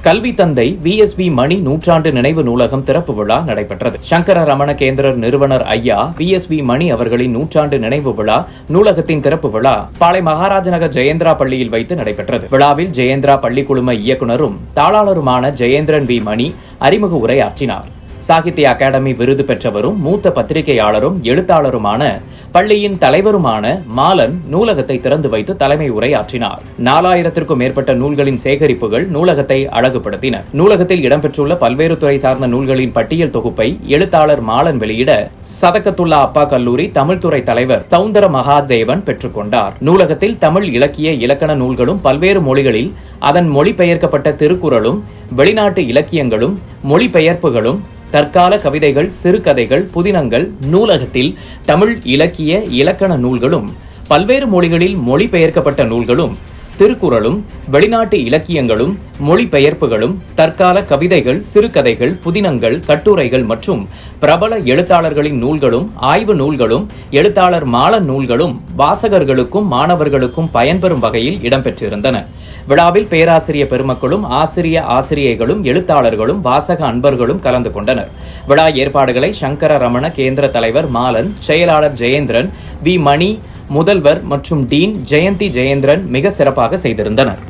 கல்வி தந்தை VSV மணி நூற்றாண்டு நினைவு நூலகம் திறப்பு விழா நடைபெற்றது. சங்கர ரமண கேந்திரர் நிறுவனர் ஐயா VSV மணி அவர்களின் நூற்றாண்டு நினைவு விழா நூலகத்தின் திறப்பு விழா பாளை மகாராஜநகர் ஜெயேந்திரா பள்ளியில் வைத்து நடைபெற்றது. விழாவில் ஜெயேந்திரா பள்ளி குழும இயக்குநரும் தாளாளருமான ஜெயேந்திரன் V மணி அறிமுக உரையாற்றினார். சாகித்ய அகாடமி விருது பெற்றவரும் மூத்த பத்திரிகையாளரும் எழுத்தாளருமான பள்ளியின் தலைவருமான மாலன் நூலகத்தை திறந்து வைத்து தலைமை உரையாற்றினார். 4000க்கும் மேற்பட்ட நூல்களின் சேகரிப்புகள் நூலகத்தை அழகுபடுத்தின. நூலகத்தில் இடம்பெற்றுள்ள பல்வேறு துறை சார்ந்த நூல்களின் பட்டியல் தொகுப்பை எழுத்தாளர் மாலன் வெளியிட சதகத்துல்லா அப்பா கல்லூரி தமிழ்துறை தலைவர் சவுந்தர மகாதேவன் பெற்றுக்கொண்டார். நூலகத்தில் தமிழ் இலக்கிய இலக்கண நூல்களும் பல்வேறு மொழிகளில் அதன் மொழிபெயர்க்கப்பட்ட திருக்குறளும் வெளிநாட்டு இலக்கியங்களும் மொழிபெயர்ப்புகளும் தற்கால கவிதைகள் சிறுகதைகள் புதினங்கள் நூலகத்தில் தமிழ் இலக்கிய இலக்கண நூல்களும் பல்வேறு மொழிகளில் மொழிபெயர்க்கப்பட்ட நூல்களும் திருக்குறளும் வெளிநாட்டு இலக்கியங்களும் மொழிபெயர்ப்புகளும் தற்கால கவிதைகள் சிறுகதைகள் புதினங்கள் கட்டுரைகள் மற்றும் பிரபல எழுத்தாளர்களின் நூல்களும் ஆய்வு நூல்களும் எழுத்தாளர் மாலன் நூல்களும் வாசகர்களுக்கும் மாணவர்களுக்கும் பயன்பெறும் வகையில் இடம்பெற்றிருந்தன. விழாவில் பேராசிரியர் பெருமக்களும் ஆசிரியைகளும் எழுத்தாளர்களும் வாசக அன்பர்களும் கலந்து கொண்டனர். விழா ஏற்பாடுகளை சங்கர ரமண கேந்திர தலைவர் மாலன், செயலாளர் ஜெயேந்திரன் V மணி, முதல்வர் மற்றும் டீன் ஜெயந்தி ஜெயேந்திரன் மிக சிறப்பாக செய்திருந்தனர்.